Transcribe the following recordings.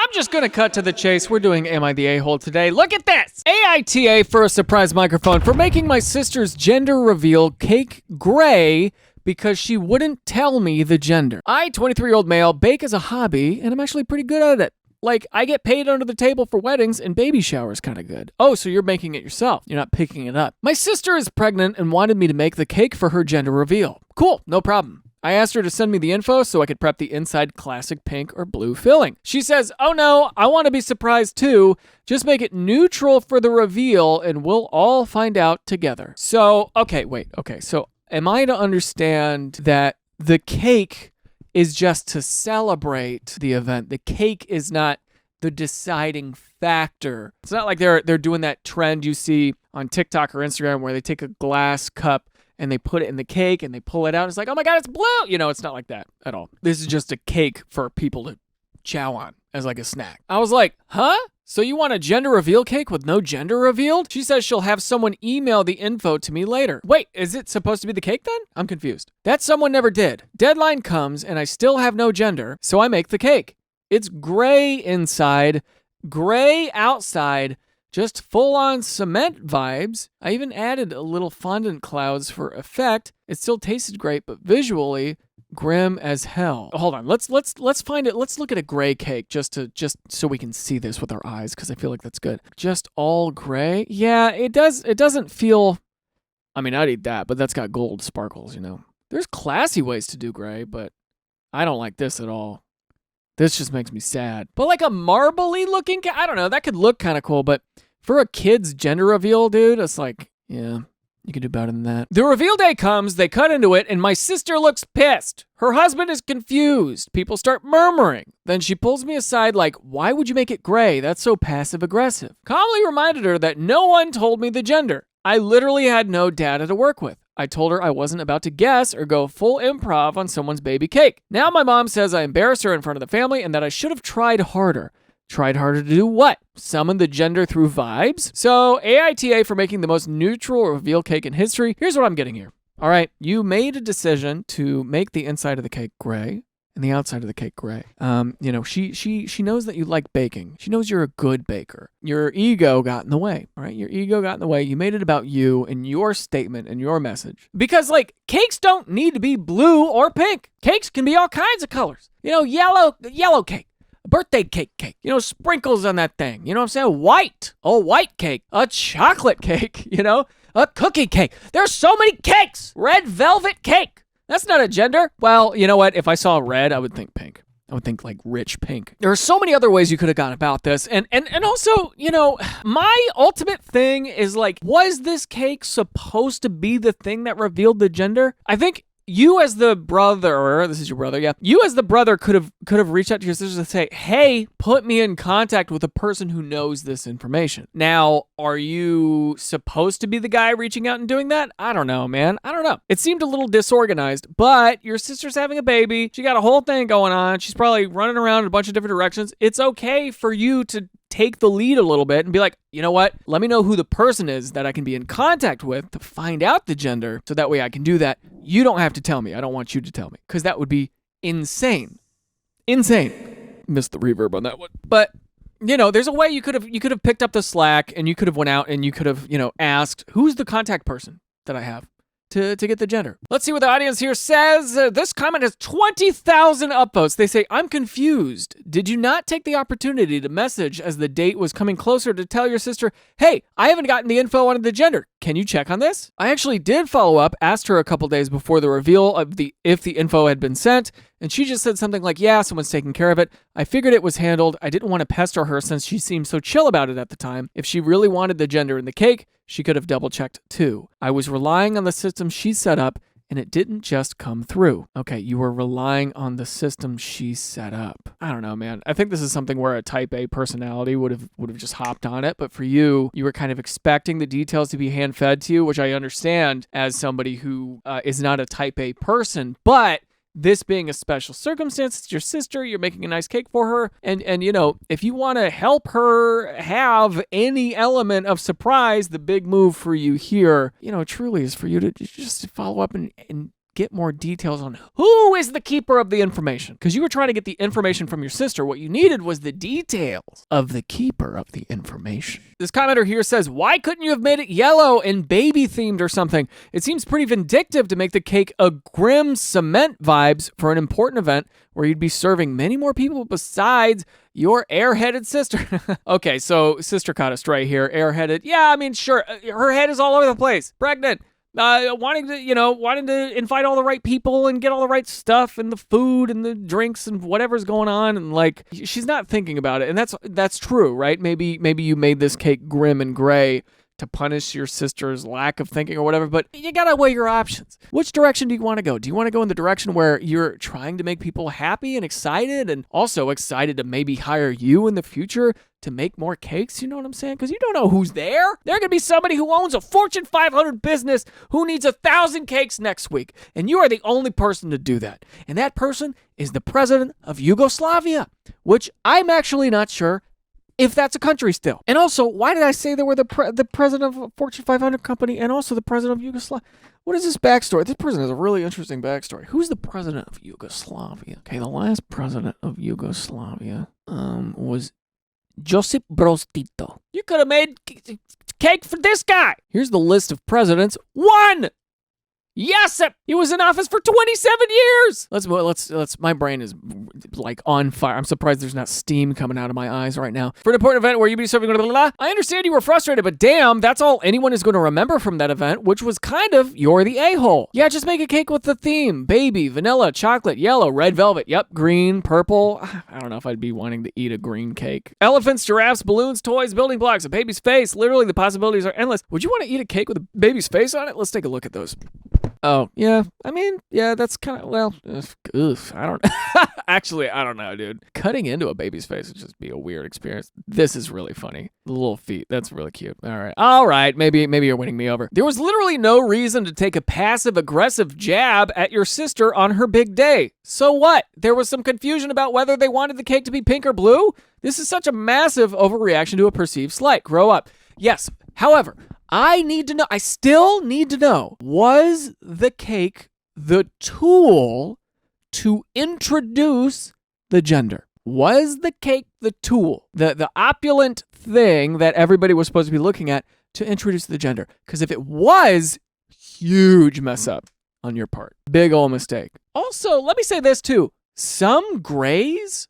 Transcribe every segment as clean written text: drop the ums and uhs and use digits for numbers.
I'm just gonna cut to the chase. We're doing Am I the A-hole today. Look at this! AITA for a surprise microphone for making my sister's gender reveal cake gray because she wouldn't tell me the gender. I, 23-year-old male, bake as a hobby, and I'm actually pretty good at it. Like, I get paid under the table for weddings, and baby showers kind of good. Oh, so you're making it yourself. You're not picking it up. My sister is pregnant and wanted me to make the cake for her gender reveal. Cool, no problem. I asked her to send me the info so I could prep the inside classic pink or blue filling. She says, oh no, I want to be surprised too. Just make it neutral for the reveal and we'll all find out together. So, so am I to understand that the cake is just to celebrate the event? The cake is not the deciding factor. It's not like they're doing that trend you see on TikTok or Instagram where they take a glass cup and they put it in the cake and they pull it out. It's like, oh my God, it's blue. You know, it's not like that at all. This is just a cake for people to chow on as like a snack. I was like, huh? So you want a gender reveal cake with no gender revealed? She says she'll have someone email the info to me later. Wait, is it supposed to be the cake then? I'm confused. That someone never did. Deadline comes and I still have no gender, so I make the cake. It's gray inside, gray outside, just full-on cement vibes. I even added a little fondant clouds for effect. It still tasted great, but visually grim as hell. Hold on, let's find it. Let's look at a gray cake just so we can see this with our eyes, because I feel like that's good. Just all gray. Yeah, it doesn't feel. I mean, I'd eat that, but that's got gold sparkles. You know, there's classy ways to do gray, but I don't like this at all. This just makes me sad. But like a marbly looking, I don't know. That could look kind of cool, but for a kid's gender reveal, dude, it's like, yeah, you can do better than that. The reveal day comes, they cut into it, and my sister looks pissed. Her husband is confused. People start murmuring. Then she pulls me aside like, why would you make it gray? That's so passive aggressive. Calmly reminded her that no one told me the gender. I literally had no data to work with. I told her I wasn't about to guess or go full improv on someone's baby cake. Now my mom says I embarrassed her in front of the family and that I should have tried harder. Tried harder to do what? Summon the gender through vibes? So AITA for making the most neutral reveal cake in history. Here's what I'm getting here. All right, you made a decision to make the inside of the cake gray and the outside of the cake gray. You know, she knows that you like baking. She knows you're a good baker. Your ego got in the way, all right? Your ego got in the way. You made it about you and your statement and your message. Because like cakes don't need to be blue or pink. Cakes can be all kinds of colors. You know, yellow cake. Birthday cake, you know, sprinkles on that thing. You know what I'm saying? White, a white cake, a chocolate cake, you know, a cookie cake. There's so many cakes. Red velvet cake. That's not a gender. Well, you know what? If I saw red, I would think pink. I would think like rich pink. There are so many other ways you could have gone about this. And also, you know, my ultimate thing is like, was this cake supposed to be the thing that revealed the gender? I think you as the brother, this is your brother, yeah. You as the brother could have reached out to your sister to say, hey, put me in contact with a person who knows this information. Now, are you supposed to be the guy reaching out and doing that? I don't know, man. I don't know. It seemed a little disorganized, but your sister's having a baby. She got a whole thing going on. She's probably running around in a bunch of different directions. It's okay for you to take the lead a little bit and be like, you know what? Let me know who the person is that I can be in contact with to find out the gender so that way I can do that. You don't have to tell me. I don't want you to tell me because that would be insane. Insane. Missed the reverb on that one. But, you know, there's a way you could have picked up the slack and you could have went out and you could have, you know, asked, who's the contact person that I have to get the gender? Let's see what the audience here says. This comment has 20,000 upvotes. They say, I'm confused. Did you not take the opportunity to message as the date was coming closer to tell your sister, hey, I haven't gotten the info on the gender. Can you check on this? I actually did follow up, asked her a couple days before the reveal of if the info had been sent, and she just said something like, yeah, someone's taking care of it. I figured it was handled. I didn't want to pester her since she seemed so chill about it at the time. If she really wanted the gender in the cake, she could have double-checked too. I was relying on the system she set up, and it didn't just come through. Okay, you were relying on the system she set up. I don't know, man. I think this is something where a type A personality would have just hopped on it, but for you, you were kind of expecting the details to be hand-fed to you, which I understand as somebody who is not a type A person, but this being a special circumstance, it's your sister, you're making a nice cake for her, and you know, if you want to help her have any element of surprise, the big move for you here, you know, truly is for you to just follow up and get more details on who is the keeper of the information. Because you were trying to get the information from your sister. What you needed was the details of the keeper of the information. This commenter here says, why couldn't you have made it yellow and baby themed or something? It seems pretty vindictive to make the cake a grim cement vibes for an important event where you'd be serving many more people besides your airheaded sister. Okay, so sister caught us right here. Airheaded. Yeah, I mean, sure. Her head is all over the place. Pregnant. Wanting to invite all the right people and get all the right stuff and the food and the drinks and whatever's going on, and like she's not thinking about it, and that's true, right? Maybe you made this cake grim and gray to punish your sister's lack of thinking or whatever, but you gotta weigh your options. Which direction do you want to go? Do you want to go in the direction where you're trying to make people happy and excited, and also excited to maybe hire you in the future to make more cakes? You know what I'm saying? Because you don't know who's there. There could be somebody who owns a Fortune 500 business who needs 1,000 cakes next week, and you are the only person to do that. And that person is the president of Yugoslavia, which I'm actually not sure if that's a country still. And also, why did I say they were the president of a Fortune 500 company and also the president of Yugoslavia? What is this backstory? This person has a really interesting backstory. Who's the president of Yugoslavia? Okay, the last president of Yugoslavia was Josip Broz Tito. You could have made cake for this guy. Here's the list of presidents. 1. Yes, he was in office for 27 years. Let's. My brain is like on fire. I'm surprised there's not steam coming out of my eyes right now. For an important event where you'd be serving blah, blah, blah. I understand you were frustrated, but damn, that's all anyone is going to remember from that event, which was kind of you're the a-hole. Yeah, just make a cake with the theme: baby, vanilla, chocolate, yellow, red velvet. Yep, green, purple. I don't know if I'd be wanting to eat a green cake. Elephants, giraffes, balloons, toys, building blocks, a baby's face. Literally, the possibilities are endless. Would you want to eat a cake with a baby's face on it? Let's take a look at those. Oh, yeah. I mean, yeah, that's kind of, well, I don't actually, I don't know, dude. Cutting into a baby's face would just be a weird experience. This is really funny. The little feet. That's really cute. All right. Maybe you're winning me over. There was literally no reason to take a passive-aggressive jab at your sister on her big day. So what? There was some confusion about whether they wanted the cake to be pink or blue? This is such a massive overreaction to a perceived slight. Grow up. Yes. However, I still need to know, was the cake the tool to introduce the gender? Was the cake the tool, the opulent thing that everybody was supposed to be looking at to introduce the gender? Because if it was, huge mess up on your part. Big ol' mistake. Also, let me say this too. Some grays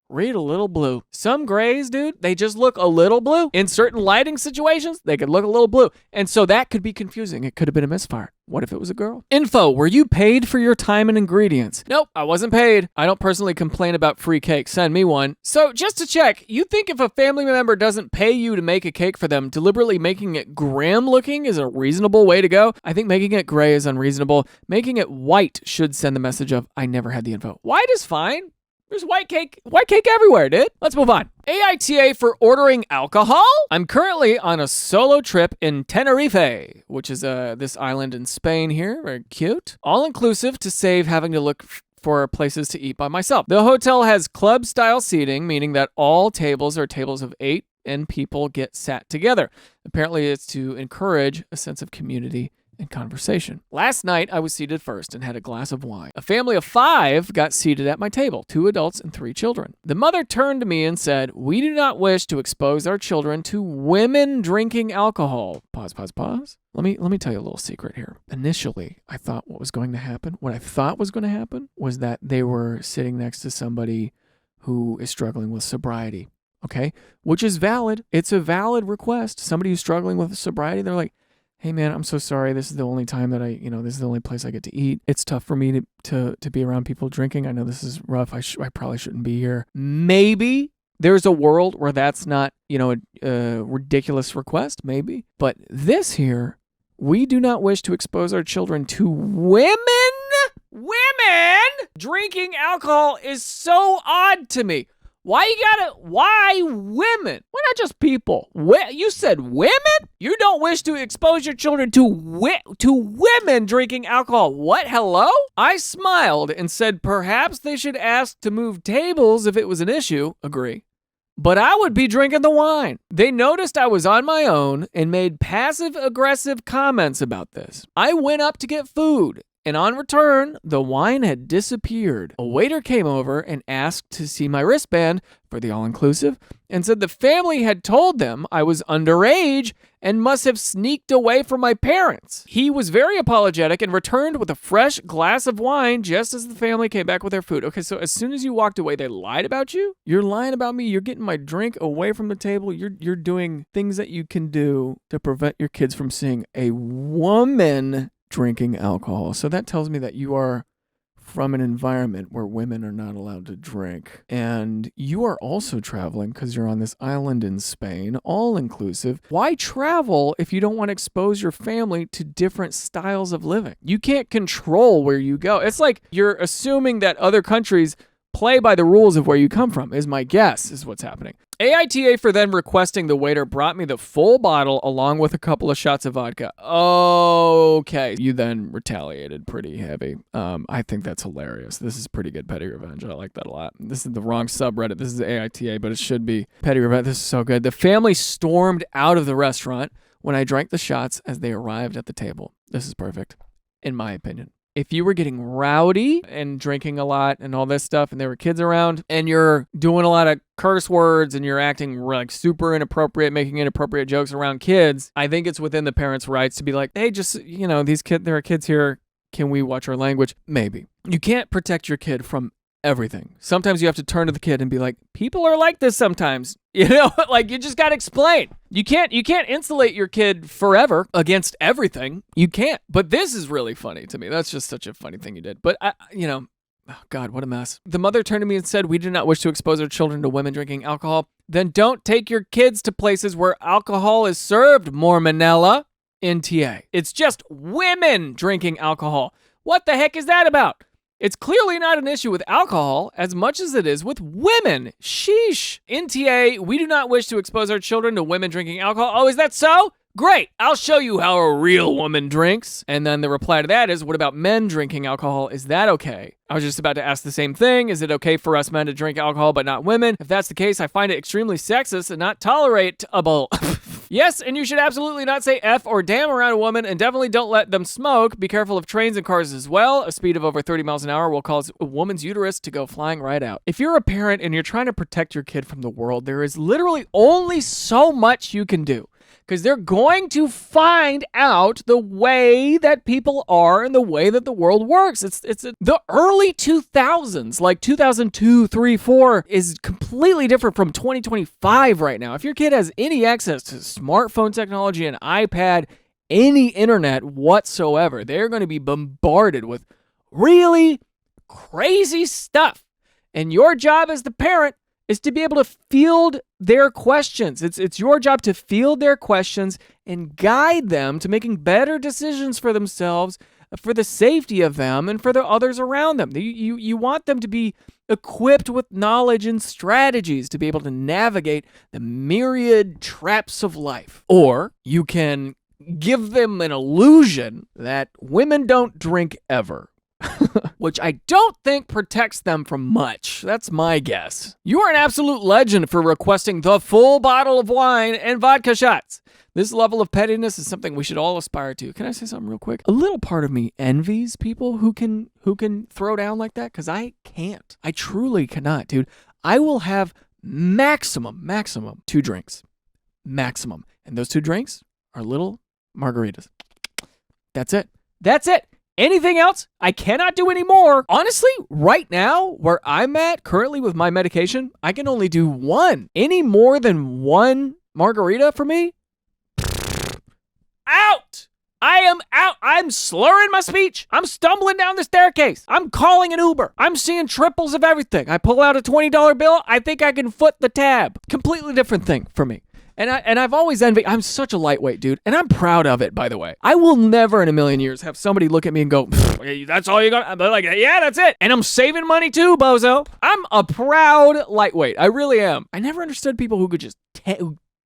read a little blue. Some grays, dude, they just look a little blue. In certain lighting situations, they could look a little blue. And so that could be confusing. It could have been a misfire. What if it was a girl? Info, were you paid for your time and ingredients? Nope, I wasn't paid. I don't personally complain about free cake. Send me one. So just to check, you think if a family member doesn't pay you to make a cake for them, deliberately making it grim looking is a reasonable way to go? I think making it gray is unreasonable. Making it white should send the message of, I never had the info. White is fine. There's white cake everywhere, dude. Let's move on. AITA for ordering alcohol? I'm currently on a solo trip in Tenerife, which is this island in Spain here. Very cute. All inclusive to save having to look for places to eat by myself. The hotel has club-style seating, meaning that all tables are tables of 8 and people get sat together. Apparently, it's to encourage a sense of community and conversation. Last night, I was seated first and had a glass of wine. A family of 5 got seated at my table, 2 adults and 3 children. The mother turned to me and said, "We do not wish to expose our children to women drinking alcohol." Pause. Let me tell you a little secret here. Initially, I thought what I thought was going to happen was that they were sitting next to somebody who is struggling with sobriety, okay? Which is valid. It's a valid request. Somebody who's struggling with sobriety, they're like, "Hey man, I'm so sorry. This is the only time that this is the only place I get to eat. It's tough for me to be around people drinking. I know this is rough. I probably shouldn't be here." Maybe there's a world where that's not, a ridiculous request, maybe. But this here, we do not wish to expose our children to women drinking alcohol is so odd to me. Why women? Why not just people? You said women? You don't wish to expose your children to women drinking alcohol. What, hello? I smiled and said perhaps they should ask to move tables if it was an issue. Agree. But I would be drinking the wine. They noticed I was on my own and made passive-aggressive comments about this. I went up to get food and on return, the wine had disappeared. A waiter came over and asked to see my wristband for the all-inclusive and said the family had told them I was underage and must have sneaked away from my parents. He was very apologetic and returned with a fresh glass of wine just as the family came back with their food. Okay, so as soon as you walked away, they lied about you? You're lying about me? You're getting my drink away from the table? You're doing things that you can do to prevent your kids from seeing a woman drinking alcohol. So that tells me that you are from an environment where women are not allowed to drink. And you are also traveling because you're on this island in Spain, all inclusive. Why travel if you don't want to expose your family to different styles of living? You can't control where you go. It's like you're assuming that other countries play by the rules of where you come from, is my guess, is what's happening. AITA for then requesting the waiter brought me the full bottle along with a couple of shots of vodka. Okay. You then retaliated pretty heavy. I think that's hilarious. This is pretty good petty revenge. I like that a lot. This is the wrong subreddit. This is AITA, but it should be petty revenge. This is so good. The family stormed out of the restaurant when I drank the shots as they arrived at the table. This is perfect, in my opinion. If you were getting rowdy and drinking a lot and all this stuff and there were kids around and you're doing a lot of curse words and you're acting like super inappropriate, making inappropriate jokes around kids, I think it's within the parents' rights to be like, hey, just, there are kids here. Can we watch our language? Maybe. You can't protect your kid from everything. Sometimes you have to turn to the kid and be like, people are like this sometimes. Like you just got to explain. You can't insulate your kid forever against everything. You can't. But this is really funny to me. That's just such a funny thing you did. But oh God, what a mess. The mother turned to me and said, we do not wish to expose our children to women drinking alcohol. Then don't take your kids to places where alcohol is served, Mormonella. NTA. It's just women drinking alcohol. What the heck is that about? It's clearly not an issue with alcohol as much as it is with women. Sheesh. NTA, we do not wish to expose our children to women drinking alcohol. Oh, is that so? Great. I'll show you how a real woman drinks. And then the reply to that is, what about men drinking alcohol? Is that okay? I was just about to ask the same thing. Is it okay for us men to drink alcohol but not women? If that's the case, I find it extremely sexist and not tolerable. Yes, and you should absolutely not say F or damn around a woman, and definitely don't let them smoke. Be careful of trains and cars as well. A speed of over 30 miles an hour will cause a woman's uterus to go flying right out. If you're a parent and you're trying to protect your kid from the world, there is literally only so much you can do. Because they're going to find out the way that people are and the way that the world works. The early 2000s, like 2002, 3, 4, is completely different from 2025 right now. If your kid has any access to smartphone technology, an iPad, any internet whatsoever, they're going to be bombarded with really crazy stuff. And your job as the parent is to be able to field their questions. It's your job to field their questions and guide them to making better decisions for themselves, for the safety of them, and for the others around them. You want them to be equipped with knowledge and strategies to be able to navigate the myriad traps of life. Or you can give them an illusion that women don't drink ever. Which I don't think protects them from much. That's my guess. You are an absolute legend for requesting the full bottle of wine and vodka shots. This level of pettiness is something we should all aspire to. Can I say something real quick? A little part of me envies people who can throw down like that, because I can't. I truly cannot, dude. I will have maximum 2 drinks. Maximum. And those 2 drinks are little margaritas. That's it. Anything else, I cannot do anymore. Honestly, right now, where I'm at currently with my medication, I can only do 1. Any more than 1 margarita for me? Out! I am out. I'm slurring my speech. I'm stumbling down the staircase. I'm calling an Uber. I'm seeing triples of everything. I pull out a $20 bill. I think I can foot the tab. Completely different thing for me. And I've always envied, I'm such a lightweight, dude. And I'm proud of it, by the way. I will never in a million years have somebody look at me and go, that's all you got? I'm like, yeah, that's it. And I'm saving money too, bozo. I'm a proud lightweight. I really am. I never understood people who could just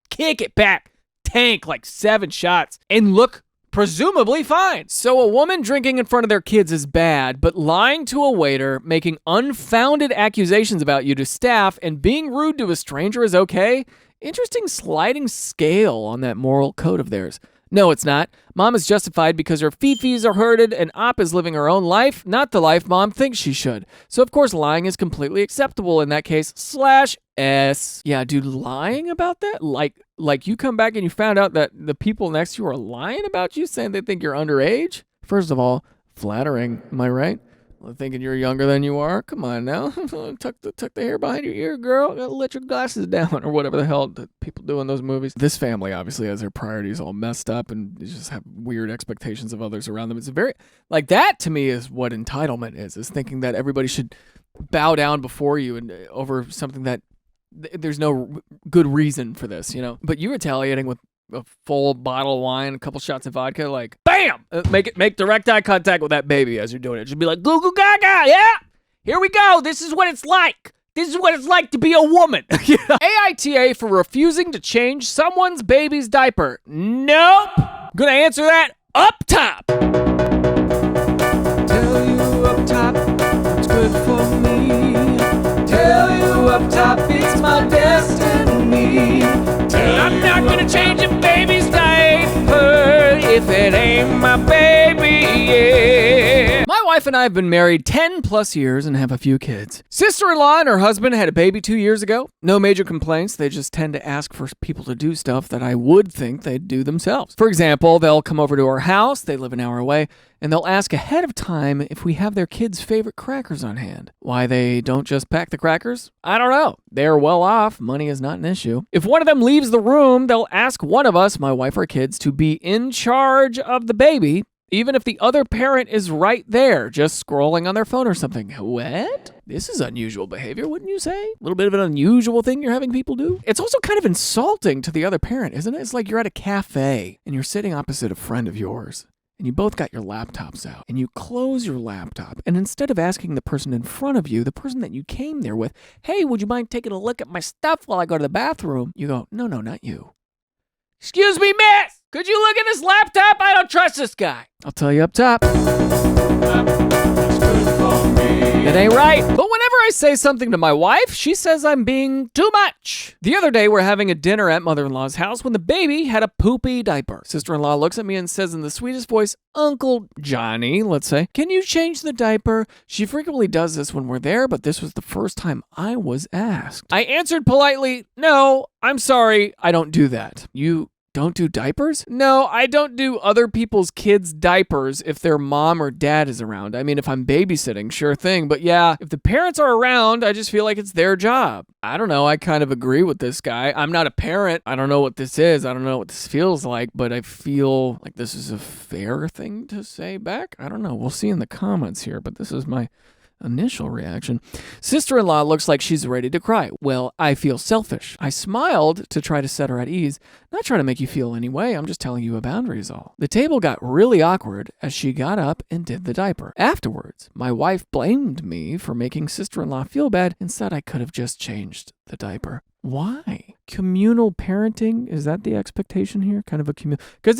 kick it back, tank like 7 shots, and look presumably fine. So a woman drinking in front of their kids is bad, but lying to a waiter, making unfounded accusations about you to staff, and being rude to a stranger is okay? Interesting sliding scale on that moral code of theirs. No, it's not. Mom is justified because her fifis are hurted and Op is living her own life, not the life Mom thinks she should. So of course lying is completely acceptable in that case. /S. Yeah, dude, lying about that? Like you come back and you found out that the people next to you are lying about you, saying they think you're underage? First of all, flattering, am I right? Thinking you're younger than you are? Come on now. tuck the hair behind your ear, girl. Let your glasses down, or whatever the hell that people do in those movies. This family obviously has their priorities all messed up and they just have weird expectations of others around them. It's that to me is what entitlement is thinking that everybody should bow down before you and over something that there's no good reason for this, you know? But you retaliating with a full bottle of wine, a couple shots of vodka, like, bam! Make direct eye contact with that baby as you're doing it. Just be like, goo goo gaga, yeah! Here we go. This is what it's like. This is what it's like to be a woman. AITA for refusing to change someone's baby's diaper. Nope. Gonna answer that up top. Tell you up top what's good for me. Tell you up top it's my destiny. I'm not gonna change a baby's diaper if it ain't my baby, yeah. My wife and I have been married 10 plus years and have a few kids. Sister-in-law and her husband had a baby 2 years ago. No major complaints. They just tend to ask for people to do stuff that I would think they'd do themselves. For example, they'll come over to our house, they live an hour away, and they'll ask ahead of time if we have their kids' favorite crackers on hand. Why they don't just pack the crackers? I don't know. They're well off. Money is not an issue. If one of them leaves the room, they'll ask one of us, my wife or kids, to be in charge of the baby, even if the other parent is right there, just scrolling on their phone or something. What? This is unusual behavior, wouldn't you say? A little bit of an unusual thing you're having people do? It's also kind of insulting to the other parent, isn't it? It's like you're at a cafe and you're sitting opposite a friend of yours. And you both got your laptops out, and you close your laptop, and instead of asking the person in front of you, the person that you came there with, hey, would you mind taking a look at my stuff while I go to the bathroom? You go, no, not you. Excuse me, miss, could you look at this laptop? I don't trust this guy. I'll tell you up top. It ain't right. But whenever I say something to my wife, she says I'm being too much. The other day, we're having a dinner at mother-in-law's house when the baby had a poopy diaper. Sister-in-law looks at me and says in the sweetest voice, Uncle Johnny, let's say, can you change the diaper? She frequently does this when we're there, but this was the first time I was asked. I answered politely, no, I'm sorry, I don't do that. You don't do diapers? No, I don't do other people's kids' diapers if their mom or dad is around. I mean, if I'm babysitting, sure thing. But yeah, if the parents are around, I just feel like it's their job. I don't know. I kind of agree with this guy. I'm not a parent. I don't know what this is. I don't know what this feels like, but I feel like this is a fair thing to say back. I don't know. We'll see in the comments here, but this is my initial reaction. Sister-in-law looks like she's ready to cry. Well, I feel selfish. I smiled to try to set her at ease. Not trying to make you feel any way. I'm just telling you a boundary is all. The table got really awkward as she got up and did the diaper. Afterwards, my wife blamed me for making sister-in-law feel bad and said I could have just changed the diaper. Why? Communal parenting? Is that the expectation here? Kind of a communal... Because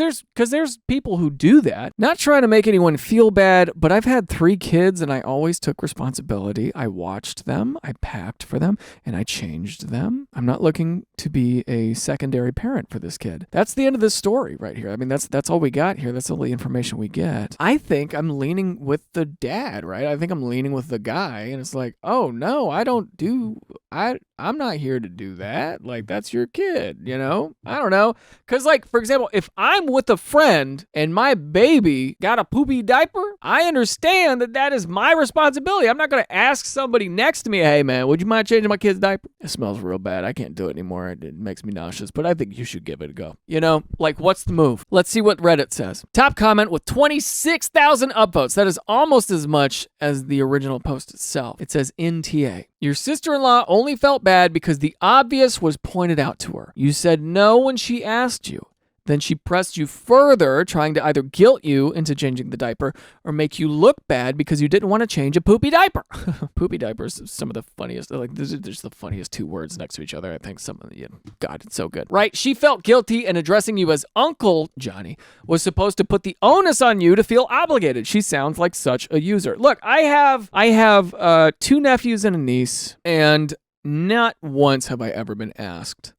there's people who do that. Not trying to make anyone feel bad, but I've had 3 kids and I always took responsibility. I watched them, I packed for them, and I changed them. I'm not looking to be a secondary parent for this kid. That's the end of this story right here. I mean, that's all we got here. That's all the information we get. I think I'm leaning with the dad, right? I think I'm leaning with the guy, and it's like, oh no, I'm not here to do that. Like, that's your kid, you know? I don't know. Because, like, for example, if I'm with a friend and my baby got a poopy diaper, I understand that is my responsibility. I'm not going to ask somebody next to me, hey, man, would you mind changing my kid's diaper? It smells real bad. I can't do it anymore. It makes me nauseous, but I think you should give it a go. You know, like, what's the move? Let's see what Reddit says. Top comment with 26,000 upvotes. That is almost as much as the original post itself. It says NTA. Your sister-in-law only felt bad because the obvious was pointed out to her. You said no when she asked you. Then she pressed you further, trying to either guilt you into changing the diaper or make you look bad because you didn't want to change a poopy diaper. Poopy diapers, some of the funniest, like, there's the funniest 2 words next to each other. I think God, it's so good. Right? She felt guilty, and addressing you as Uncle Johnny was supposed to put the onus on you to feel obligated. She sounds like such a user. Look, I have 2 nephews and a niece, and not once have I ever been asked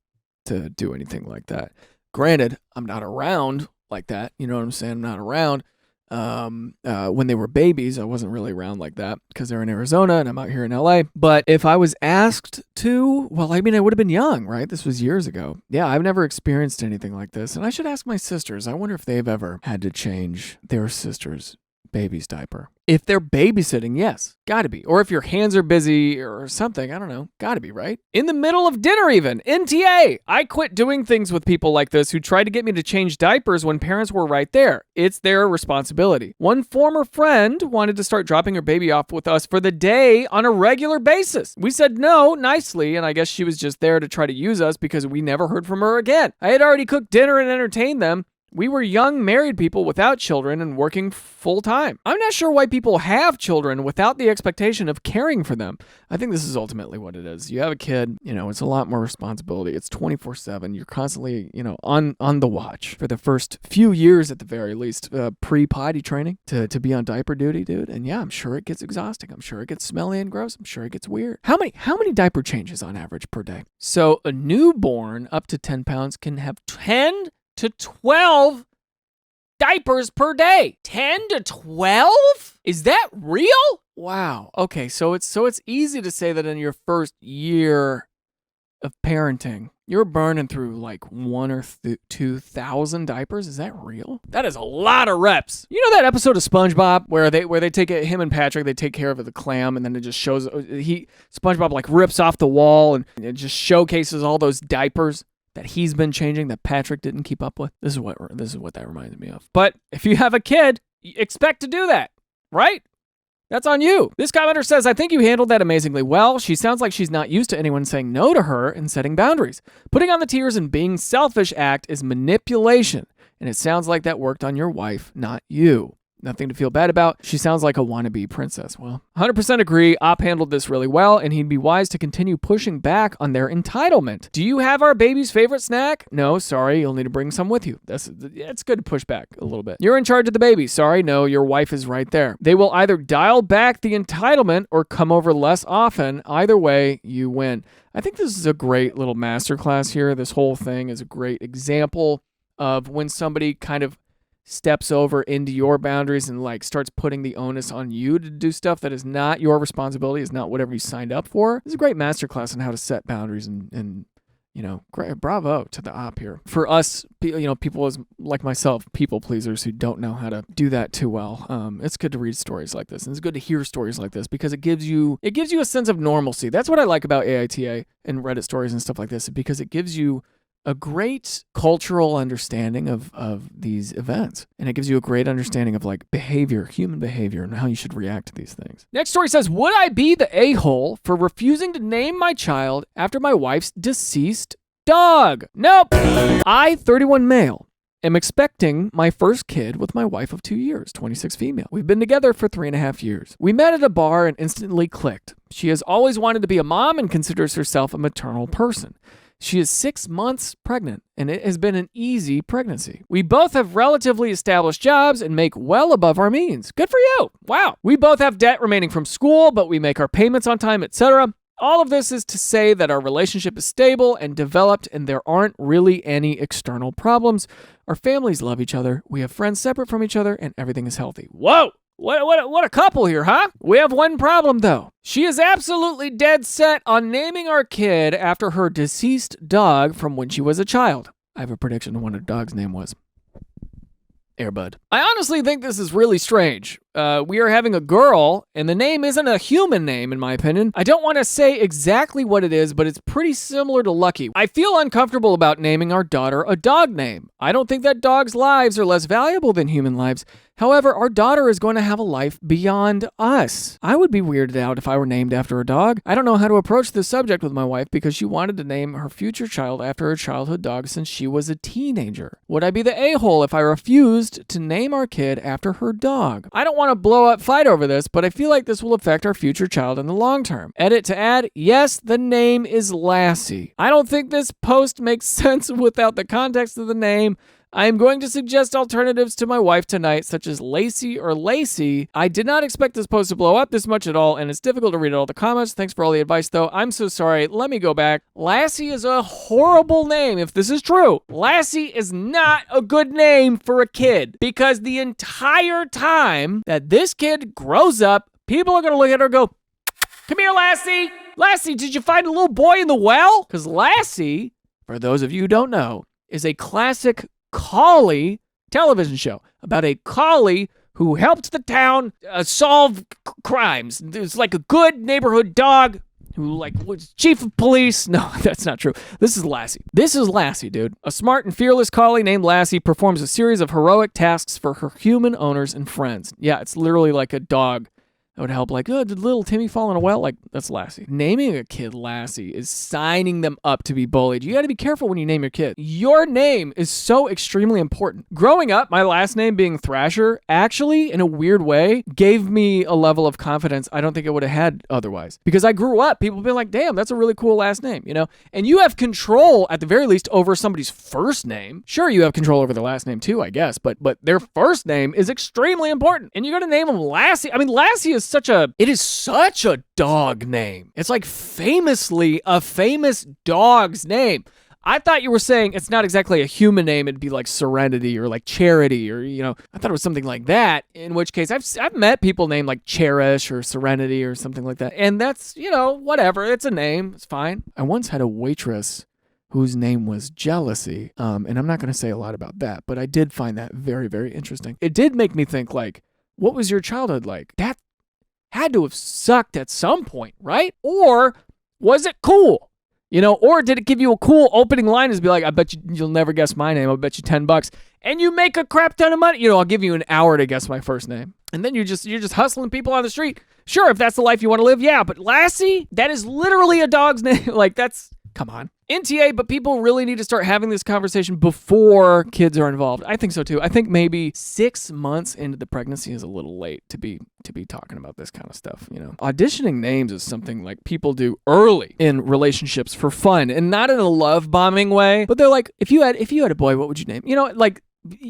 to do anything like that. Granted, I'm not around like that. You know what I'm saying? I'm not around. When they were babies, I wasn't really around like that because they're in Arizona and I'm out here in LA. But if I was asked to, well, I mean, I would have been young, right? This was years ago. Yeah, I've never experienced anything like this. And I should ask my sisters. I wonder if they've ever had to change their sister's baby's diaper. If they're babysitting, yes, gotta be. Or if your hands are busy or something, I don't know, gotta be, right? In the middle of dinner even, NTA. I quit doing things with people like this who tried to get me to change diapers when parents were right there. It's their responsibility. One former friend wanted to start dropping her baby off with us for the day on a regular basis. We said no nicely, and I guess she was just there to try to use us because we never heard from her again. I had already cooked dinner and entertained them. We were young married people without children and working full time. I'm not sure why people have children without the expectation of caring for them. I think this is ultimately what it is. You have a kid, it's a lot more responsibility. It's 24/7. You're constantly, on the watch for the first few years at the very least, pre-potty training to be on diaper duty, dude. And yeah, I'm sure it gets exhausting. I'm sure it gets smelly and gross. I'm sure it gets weird. How many diaper changes on average per day? So a newborn up to 10 pounds can have 10 to 12 diapers per day. 10 to 12? Is that real? Wow. Okay, so it's easy to say that in your first year of parenting, you're burning through like 1 or 2,000 diapers. Is that real? That is a lot of reps. You know that episode of SpongeBob where they take him and Patrick, they take care of the clam, and then it just shows SpongeBob like rips off the wall and it just showcases all those diapers that he's been changing that Patrick didn't keep up with. This is what that reminds me of. But if you have a kid, expect to do that, right? That's on you. This commenter says, I think you handled that amazingly well. She sounds like she's not used to anyone saying no to her and setting boundaries. Putting on the tears and being selfish act is manipulation. And it sounds like that worked on your wife, not you. Nothing to feel bad about. She sounds like a wannabe princess. Well, 100% agree. Op handled this really well, and he'd be wise to continue pushing back on their entitlement. Do you have our baby's favorite snack? No, sorry. You'll need to bring some with you. It's good to push back a little bit. You're in charge of the baby. Sorry, no, your wife is right there. They will either dial back the entitlement or come over less often. Either way, you win. I think this is a great little masterclass here. This whole thing is a great example of when somebody kind of steps over into your boundaries and like starts putting the onus on you to do stuff that is not your responsibility, is not whatever you signed up for. This is a great masterclass on how to set boundaries and great, bravo to the op here. For us, people like myself, people pleasers who don't know how to do that too well. It's good to read stories like this, and it's good to hear stories like this because it gives you a sense of normalcy. That's what I like about AITA and Reddit stories and stuff like this, because it gives you a great cultural understanding of these events. And it gives you a great understanding of like human behavior, and how you should react to these things. Next story says, would I be the a-hole for refusing to name my child after my wife's deceased dog? Nope. I, 31 male, am expecting my first kid with my wife of 2 years, 26 female. We've been together for 3.5 years. We met at a bar and instantly clicked. She has always wanted to be a mom and considers herself a maternal person. She is 6 months pregnant, and it has been an easy pregnancy. We both have relatively established jobs and make well above our means. Good for you. Wow. We both have debt remaining from school, but we make our payments on time, etc. All of this is to say that our relationship is stable and developed, and there aren't really any external problems. Our families love each other. We have friends separate from each other, and everything is healthy. Whoa. What a couple here, huh? We have one problem, though. She is absolutely dead set on naming our kid after her deceased dog from when she was a child. I have a prediction of what her dog's name was. Airbud. I honestly think this is really strange. We are having a girl, and the name isn't a human name, in my opinion. I don't want to say exactly what it is, but it's pretty similar to Lucky. I feel uncomfortable about naming our daughter a dog name. I don't think that dogs' lives are less valuable than human lives. However, our daughter is going to have a life beyond us. I would be weirded out if I were named after a dog. I don't know how to approach this subject with my wife because she wanted to name her future child after her childhood dog since she was a teenager. Would I be the a-hole if I refused to name our kid after her dog? I don't want to blow up fight over this, but I feel like this will affect our future child in the long term. Edit to add, yes, the name is Lassie. I don't think this post makes sense without the context of the name. I am going to suggest alternatives to my wife tonight, such as Lassie or Lacey. I did not expect this post to blow up this much at all, and it's difficult to read all the comments. Thanks for all the advice, though. I'm so sorry. Let me go back. Lassie is a horrible name, if this is true. Lassie is not a good name for a kid, because the entire time that this kid grows up, people are going to look at her and go, come here, Lassie. Lassie, did you find a little boy in the well? Because Lassie, for those of you who don't know, is a classic collie television show about a collie who helped the town solve crimes. It's like a good neighborhood dog who was chief of police. No, that's not true. This is Lassie. This is Lassie, dude. A smart and fearless collie named Lassie performs a series of heroic tasks for her human owners and friends. Yeah, it's literally like a dog that would help, did little Timmy fall in a well? That's Lassie. Naming a kid Lassie is signing them up to be bullied. You gotta be careful when you name your kid. Your name is so extremely important. Growing up, my last name being Thrasher actually, in a weird way, gave me a level of confidence I don't think I would have had otherwise. Because I grew up, people being like, damn, that's a really cool last name, you know? And you have control, at the very least, over somebody's first name. Sure, you have control over their last name too, I guess, but their first name is extremely important. And you're gonna name them Lassie. I mean, Lassie is such a dog name. It's like famously a famous dog's name. I thought you were saying it's not exactly a human name. It'd be like Serenity or like Charity or, I thought it was something like that. In which case I've met people named like Cherish or Serenity or something like that. And that's, whatever. It's a name. It's fine. I once had a waitress whose name was Jealousy. And I'm not going to say a lot about that, but I did find that very, very interesting. It did make me think what was your childhood like? That had to have sucked at some point, right? Or was it cool? Or did it give you a cool opening line to be like, I bet you'll never guess my name. I'll bet you $10. And you make a crap ton of money. I'll give you an hour to guess my first name. And then you're just hustling people on the street. Sure, if that's the life you want to live, yeah. But Lassie, that is literally a dog's name. Come on. NTA, but people really need to start having this conversation before kids are involved. I think so too. I think maybe 6 months into the pregnancy is a little late to be talking about this kind of stuff, Auditioning names is something like people do early in relationships for fun and not in a love bombing way, but they're like, if you had a boy, what would you name?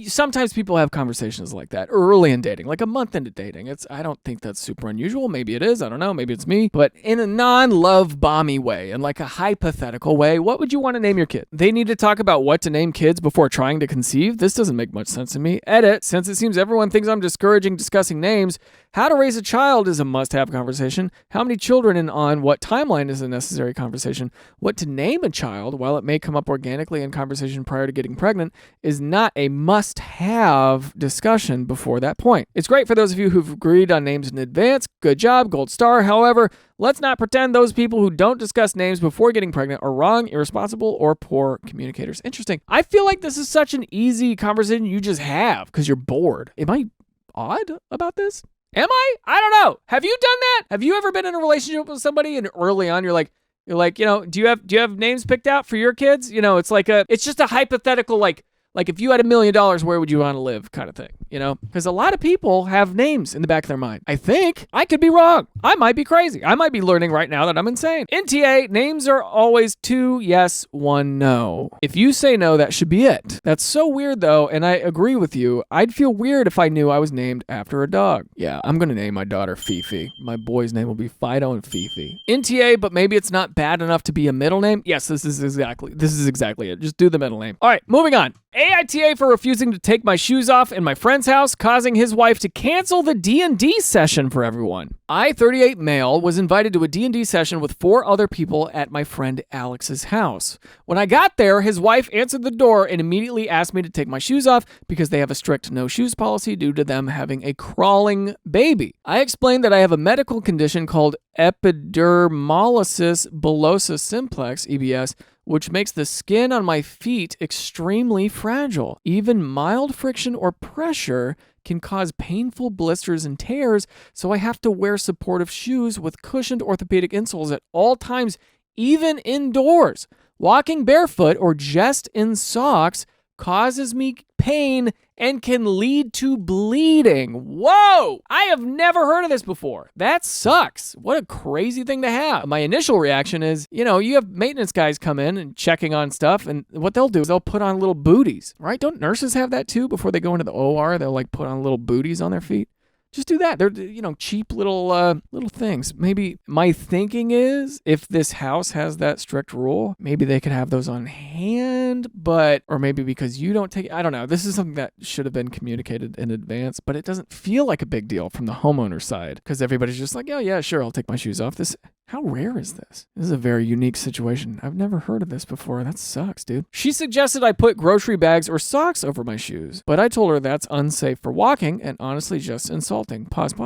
Sometimes people have conversations like that early in dating, like a month into dating. I don't think that's super unusual. Maybe it is. I don't know. Maybe it's me. But in a non-love bomby way, in like a hypothetical way, what would you want to name your kid? They need to talk about what to name kids before trying to conceive. This doesn't make much sense to me. Edit, since it seems everyone thinks I'm discouraging discussing names, how to raise a child is a must-have conversation. How many children and on what timeline is a necessary conversation. What to name a child, while it may come up organically in conversation prior to getting pregnant, is not a must-have discussion before that point. It's great for those of you who've agreed on names in advance. Good job, gold star. However, let's not pretend those people who don't discuss names before getting pregnant are wrong, irresponsible, or poor communicators. Interesting. I feel like this is such an easy conversation you just have because you're bored. Am I odd about this? Am I? I don't know. Have you done that? Have you ever been in a relationship with somebody and early on you're like, do you have names picked out for your kids? It's just a hypothetical like if you had $1 million, where would you want to live kind of thing, Because a lot of people have names in the back of their mind. I think. I could be wrong. I might be crazy. I might be learning right now that I'm insane. NTA, names are always 2 yes, 1 no. If you say no, that should be it. That's so weird though, and I agree with you. I'd feel weird if I knew I was named after a dog. Yeah, I'm going to name my daughter Fifi. My boy's name will be Fido and Fifi. NTA, but maybe it's not bad enough to be a middle name. Yes, this is exactly it. Just do the middle name. All right, moving on. AITA for refusing to take my shoes off in my friend's house, causing his wife to cancel the D&D session for everyone. I, 38 male, was invited to a D&D session with 4 other people at my friend Alex's house. When I got there, his wife answered the door and immediately asked me to take my shoes off because they have a strict no shoes policy due to them having a crawling baby. I explained that I have a medical condition called epidermolysis bullosa simplex, EBS, which makes the skin on my feet extremely fragile. Even mild friction or pressure can cause painful blisters and tears, so I have to wear supportive shoes with cushioned orthopedic insoles at all times, even indoors. Walking barefoot or just in socks causes me pain and can lead to bleeding. Whoa! I have never heard of this before. That sucks. What a crazy thing to have. My initial reaction is, you have maintenance guys come in and checking on stuff, and what they'll do is they'll put on little booties, right? Don't nurses have that too? Before they go into the OR, they'll like put on little booties on their feet. Just do that. They're, cheap little things. Maybe my thinking is if this house has that strict rule, maybe they could have those on hand, or maybe because you don't take it. I don't know. This is something that should have been communicated in advance, but it doesn't feel like a big deal from the homeowner side because everybody's just like, oh yeah, sure, I'll take my shoes off. How rare is this? This is a very unique situation. I've never heard of this before. That sucks, dude. She suggested I put grocery bags or socks over my shoes, but I told her that's unsafe for walking and honestly just insulting. Pause.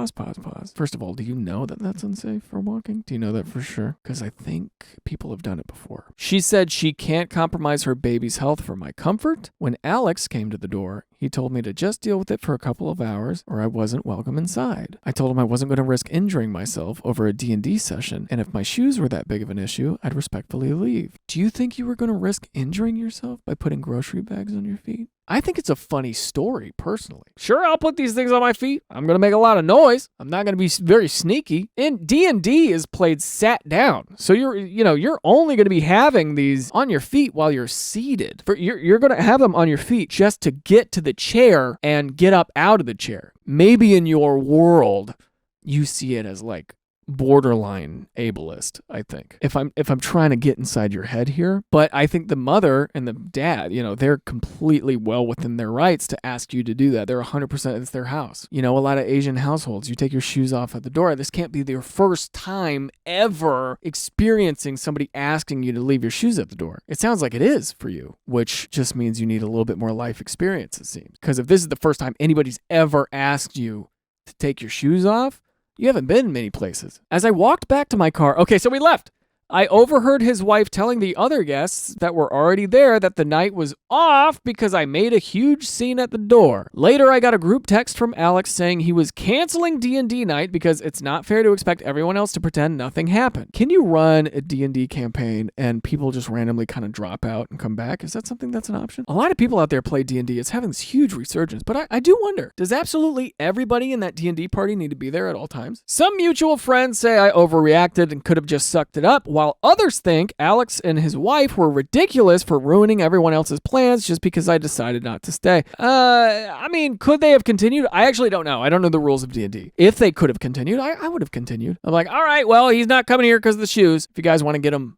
First of all, do you know that that's unsafe for walking? Do you know that for sure? Because I think people have done it before. She said she can't compromise her baby's health for my comfort. When Alex came to the door, he told me to just deal with it for a couple of hours or I wasn't welcome inside. I told him I wasn't going to risk injuring myself over a D&D session, and if my shoes were that big of an issue, I'd respectfully leave. Do you think you were going to risk injuring yourself by putting grocery bags on your feet? I think it's a funny story, personally. Sure, I'll put these things on my feet. I'm going to make a lot of noise. I'm not going to be very sneaky. And D&D is played sat down. So you're only going to be having these on your feet while you're seated. You're going to have them on your feet just to get to the chair and get up out of the chair. Maybe in your world, you see it as like borderline ableist, I think. If I'm trying to get inside your head here, but I think the mother and the dad, they're completely well within their rights to ask you to do that. They're 100%, it's their house. A lot of Asian households, you take your shoes off at the door. This can't be their first time ever experiencing somebody asking you to leave your shoes at the door. It sounds like it is for you, which just means you need a little bit more life experience, it seems. Because if this is the first time anybody's ever asked you to take your shoes off, you haven't been in many places. As I walked back to my car, okay, so we left. I overheard his wife telling the other guests that were already there that the night was off because I made a huge scene at the door. Later, I got a group text from Alex saying he was canceling D&D night because it's not fair to expect everyone else to pretend nothing happened. Can you run a D&D campaign and people just randomly kind of drop out and come back? Is that something that's an option? A lot of people out there play D&D. It's having this huge resurgence, but I do wonder, does absolutely everybody in that D&D party need to be there at all times? Some mutual friends say I overreacted and could have just sucked it up, while others think Alex and his wife were ridiculous for ruining everyone else's plans just because I decided not to stay. Could they have continued? I actually don't know. I don't know the rules of D&D. If they could have continued, I would have continued. I'm like, all right, well, he's not coming here because of the shoes. If you guys want to get him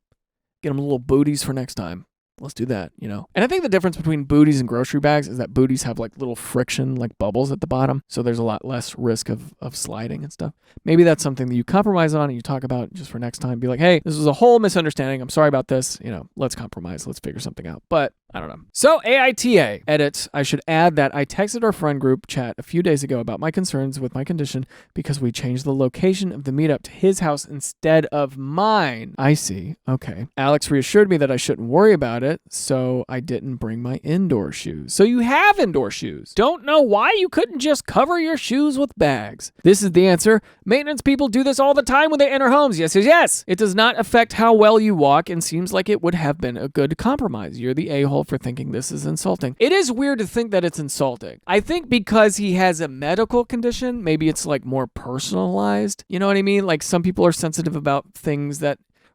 little booties for next time, let's do that, And I think the difference between booties and grocery bags is that booties have like little friction, like bubbles at the bottom. So there's a lot less risk of sliding and stuff. Maybe that's something that you compromise on and you talk about just for next time. Be like, hey, this was a whole misunderstanding. I'm sorry about this. Let's compromise. Let's figure something out. But I don't know. So AITA, edit, I should add that I texted our friend group chat a few days ago about my concerns with my condition because we changed the location of the meetup to his house instead of mine. I see. Okay. Alex reassured me that I shouldn't worry about it, so I didn't bring my indoor shoes. So you have indoor shoes. Don't know why you couldn't just cover your shoes with bags. This is the answer. Maintenance people do this all the time when they enter homes. Yes. It does not affect how well you walk and seems like it would have been a good compromise. You're the a-hole for thinking this is insulting. It is weird to think that it's insulting. I think because he has a medical condition, maybe it's like more personalized. You know what I mean? Like some people are sensitive about things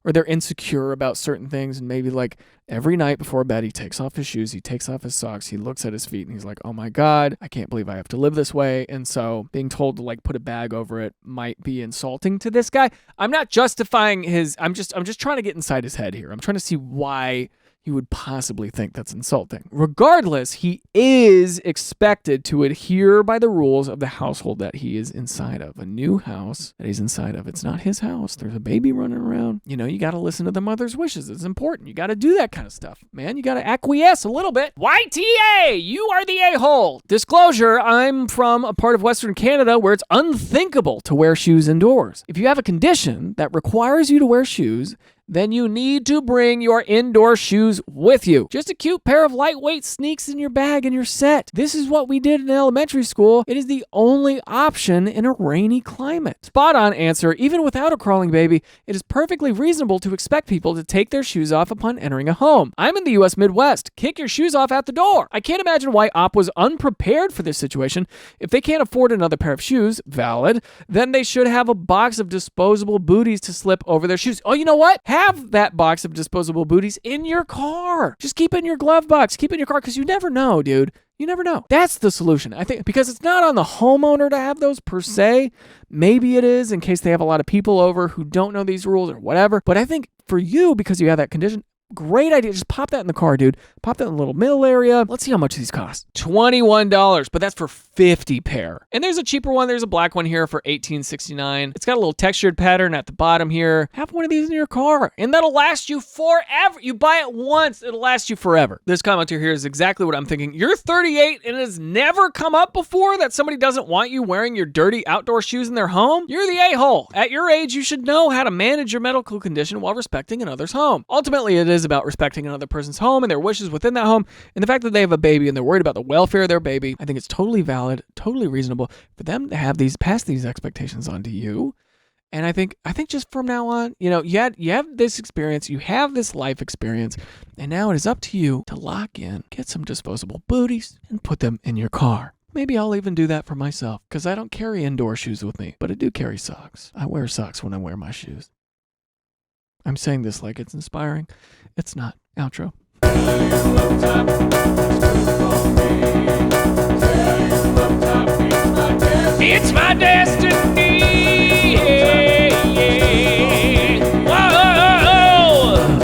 or they're insecure about certain things, and maybe like every night before bed, he takes off his shoes, he takes off his socks, he llooks at his feet, and he's like, oh my God, I can't believe I have to live this way. And so being told to like put a bag over it might be insulting to this guy. I'm not justifying I'm just trying to get inside his head here. I'm trying to see why he would possibly think that's insulting. Regardless, he is expected to adhere by the rules of the household that he is inside of. A new house that he's inside of. It's not his house. There's a baby running around. You got to listen to the mother's wishes. It's important. You got to do that kind of stuff, man. You got to acquiesce a little bit. YTA, you are the a-hole. Disclosure, I'm from a part of Western Canada where it's unthinkable to wear shoes indoors. If you have a condition that requires you to wear shoes, then you need to bring your indoor shoes with you. Just a cute pair of lightweight sneaks in your bag and you're set. This is what we did in elementary school. It is the only option in a rainy climate. Spot on answer. Even without a crawling baby, it is perfectly reasonable to expect people to take their shoes off upon entering a home. I'm in the U.S. Midwest. Kick your shoes off at the door. I can't imagine why OP was unprepared for this situation. If they can't afford another pair of shoes, valid, then they should have a box of disposable booties to slip over their shoes. Oh, you know what? Have that box of disposable booties in your car. Just keep it in your glove box. Keep it in your car because you never know, dude. You never know. That's the solution, I think, because it's not on the homeowner to have those per se. Maybe it is in case they have a lot of people over who don't know these rules or whatever. But I think for you, because you have that condition, great idea. Just pop that in the car, dude. Pop that in the little middle area. Let's see how much these cost. $21, but that's for 50 pair. And there's a cheaper one. There's a black one here for $18.69. It's got a little textured pattern at the bottom here. Have one of these in your car, and that'll last you forever. You buy it once, it'll last you forever. This commenter here is exactly what I'm thinking. You're 38 and it has never come up before that somebody doesn't want you wearing your dirty outdoor shoes in their home? You're the a-hole. At your age, you should know how to manage your medical condition while respecting another's home. Ultimately, it is about respecting another person's home and their wishes within that home, and the fact that they have a baby and they're worried about the welfare of their baby. I think it's totally valid, totally reasonable for them to have pass these expectations on to you. And I think just from now on, you have this experience, you have this life experience, and now it is up to you to lock in, get some disposable booties, and put them in your car. Maybe I'll even do that for myself, because I don't carry indoor shoes with me, but I do carry socks. I wear socks when I wear my shoes. I'm saying this like it's inspiring. It's not. Outro. It's my destiny.